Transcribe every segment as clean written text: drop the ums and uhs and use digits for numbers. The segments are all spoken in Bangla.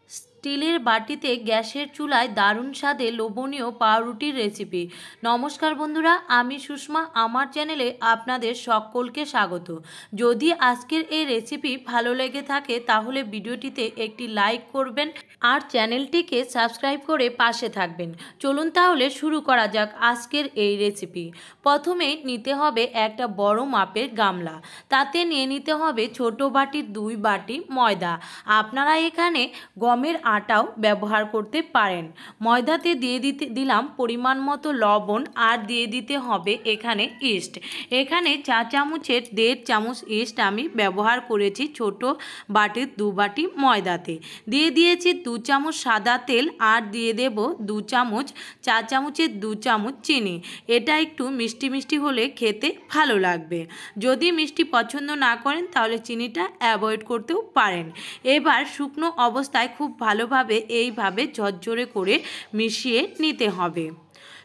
স্টিলের বাটিতে গ্যাসের চুলায় দারুণ স্বাদে লোভনীয় পাউরুটির রেসিপি। নমস্কার বন্ধুরা, আমি সুষমা, আমার চ্যানেলে আপনাদের সকলকে স্বাগত। যদি আজকের এই রেসিপি ভালো লেগে থাকে তাহলে ভিডিওটিতে একটি লাইক করবেন আর চ্যানেলটিকে সাবস্ক্রাইব করে পাশে থাকবেন। চলুন তাহলে শুরু করা যাক আজকের এই রেসিপি। প্রথমে নিতে হবে একটা বড় মাপের গামলা, তাতে নিয়ে নিতে হবে ছোট বাটির 2 বাটি ময়দা। আপনারা এখানে গমের আটাও ব্যবহার করতে পারেন। ময়দাতে দিলাম পরিমাণ মতো লবণ আর দিয়ে দিতে হবে এখানে ইস্ট। এখানে চা চামচের 1.5 চামচ ইস্ট আমি ব্যবহার করেছি ছোট বাটির 2 বাটি ময়দাতে। দিয়ে দিয়েছি 2 চামচ সাদা তেল আর দিয়ে দেব 2 চামচ, চা চামচের 2 চামচ চিনি। এটা একটু মিষ্টি মিষ্টি হলে খেতে ভালো লাগবে। যদি মিষ্টি পছন্দ না করেন তাহলে চিনিটা অ্যাভয়েড করতেও পারেন। এবার শুকনো অবস্থায় খুব ভালোভাবে এইভাবে ঝরঝরে করে মিশিয়ে নিতে হবে।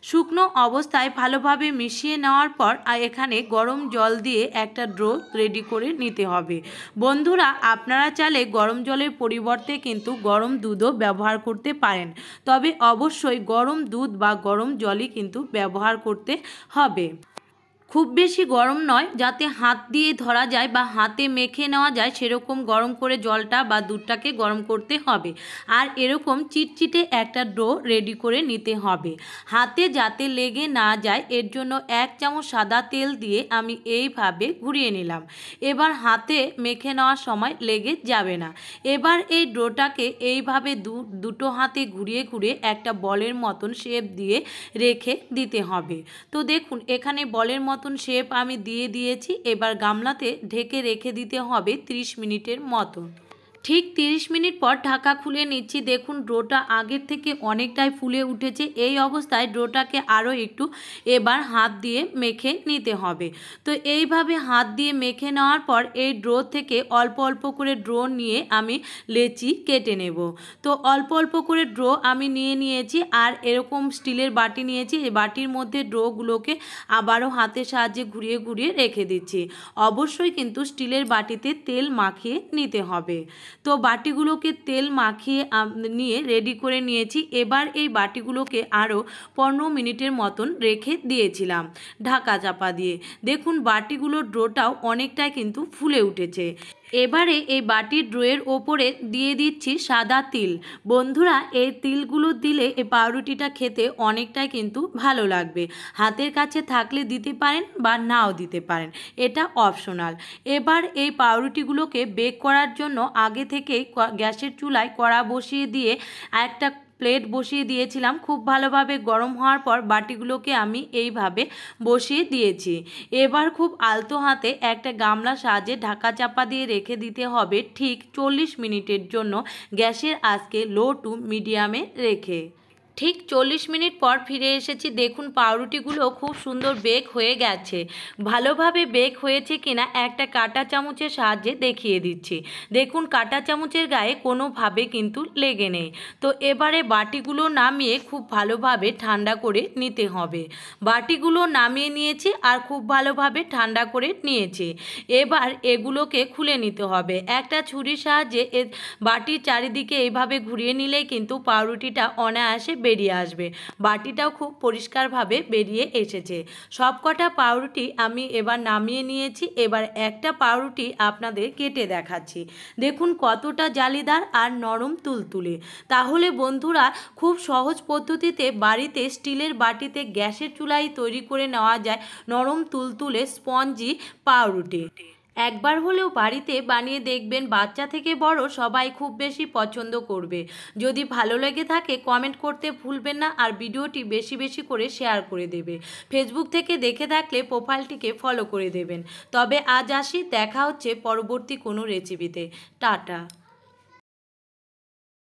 শুকনো অবস্থায় ভালোভাবে মিশিয়ে নেওয়ার পর এখানে গরম জল দিয়ে একটা ডো রেডি করে নিতে হবে। বন্ধুরা, আপনারা চাইলে গরম জলের পরিবর্তে কিন্তু গরম দুধও ব্যবহার করতে পারেন, তবে অবশ্যই গরম দুধ বা গরম জলই কিন্তু ব্যবহার করতে হবে। খুব বেশি গরম নয়, যাতে হাত দিয়ে ধরা যায় বা হাতে মেখে নেওয়া যায় সেরকম গরম করে জলটা বা দুধটাকে গরম করতে হবে। আর এরকম চিটচিটে একটা ডো রেডি করে নিতে হবে, হাতে যাতে লেগে না যায় এর জন্য 1 চামচ সাদা তেল দিয়ে আমি এইভাবে ঘুরিয়ে নিলাম। এবার হাতে মেখে নেওয়ার সময় লেগে যাবে না। এবার এই ডোটাকে এইভাবে দুটো হাতে ঘুরিয়ে ঘুরিয়ে একটা বলের মতন শেপ দিয়ে রেখে দিতে হবে। তো দেখুন, এখানে বলের মতন শেপ আমি দিয়ে দিয়েছি। এবার গামলাতে ঢেকে রেখে দিতে হবে 30 মিনিটের মতো। ঠিক 30 মিনিট পর ঢাকা খুলে নিচ্ছি। দেখুন, ডোটা আগের থেকে অনেকটাই ফুলে উঠেছে। এই অবস্থায় ডোটাকে আরও একটু এবার হাত দিয়ে মেখে নিতে হবে। তো এইভাবে হাত দিয়ে মেখে নেওয়ার পর এই ডো থেকে অল্প অল্প করে ডো নিয়ে আমি লেচি কেটে নেব। তো অল্প অল্প করে ডো আমি নিয়েছি আর এরকম স্টিলের বাটি নিয়েছি। এই বাটির মধ্যে ডোগুলোকে আবারও হাতের সাহায্যে ঘুরিয়ে ঘুরিয়ে রেখে দিচ্ছি। অবশ্যই কিন্তু স্টিলের বাটিতে তেল মাখিয়ে নিতে হবে। তো বাটিগুলোকে তেল মাখিয়ে নিয়ে রেডি করে নিয়েছি। এবার এই বাটিগুলোকে আরও 15 মিনিটের মতন রেখে দিয়েছিলাম ঢাকা চাপা দিয়ে। দেখুন, বাটিগুলোর ডোটাও অনেকটাই কিন্তু ফুলে উঠেছে। এবারে এই বাটির ড্রয়ের ওপরে দিয়ে দিচ্ছি সাদা তিল। বন্ধুরা, এই তিলগুলো দিলে এই পাউরুটিটা খেতে অনেকটাই কিন্তু ভালো লাগবে। হাতের কাছে থাকলে দিতে পারেন বা নাও দিতে পারেন, এটা অপশনাল। এবার এই পাউরুটিগুলোকে বেক করার জন্য আগে থেকেই গ্যাসের চুলায় কড়া বসিয়ে দিয়ে একটা প্লেট বসিয়ে দিয়েছিলাম। খুব ভালোভাবে গরম হওয়ার পর বাটিগুলোকে আমি এইভাবে বসিয়ে দিয়েছি। এবার খুব আলতো হাতে একটা গামলার সাহায্যে ঢাকা চাপা দিয়ে রেখে দিতে হবে ঠিক 40 মিনিটের জন্য, গ্যাসের আঁচকে লো টু মিডিয়ামে রেখে। ঠিক 40 মিনিট পর ফিরে এসেছি। দেখুন, পাউরুটিগুলো খুব সুন্দর বেক হয়ে গেছে। ভালোভাবে বেক হয়েছে কিনা একটা কাঁটা চামচের সাহায্যে দেখিয়ে দিচ্ছি। দেখুন, কাঁটা চামচের গায়ে কোনোভাবে কিন্তু লেগে নেই। তো এবারে বাটিগুলো নামিয়ে খুব ভালোভাবে ঠান্ডা করে নিতে হবে। বাটিগুলো নামিয়ে নিয়েছি আর খুব ভালোভাবে ঠান্ডা করে নিয়েছি। এবার এগুলোকে খুলে নিতে হবে। একটা ছুরির সাহায্যে বাটির চারিদিকে এইভাবে ঘুরিয়ে নিলেই কিন্তু পাউরুটিটা অনায়াসে বেরিয়ে আসবে। বাটিটাও খুব পরিষ্কারভাবে বেরিয়ে এসেছে। সবকটা পাউরুটি আমি এবার নামিয়ে নিয়েছি। এবার একটা পাউরুটি আপনাদের কেটে দেখাচ্ছি। দেখুন কতটা জালিদার আর নরম তুলতুলে। তাহলে বন্ধুরা, খুব সহজ পদ্ধতিতে বাড়িতে স্টিলের বাটিতে গ্যাসের চুলায় তৈরি করে নেওয়া যায় নরম তুলতুলে স্পঞ্জি পাউরুটি। একবার হলেও বাড়িতে বানিয়ে দেখবেন, বাচ্চা থেকে বড় সবাই খুব বেশি পছন্দ করবে। যদি ভালো লেগে থাকে কমেন্ট করতে ভুলবেন না আর ভিডিওটি বেশি বেশি করে শেয়ার করে দেবে। ফেসবুক থেকে দেখে থাকলে প্রোফাইলটিকে ফলো করে দেবেন। তবে আজ আসি, দেখা হচ্ছে পরবর্তী কোনো রেসিপিতে। টাটা।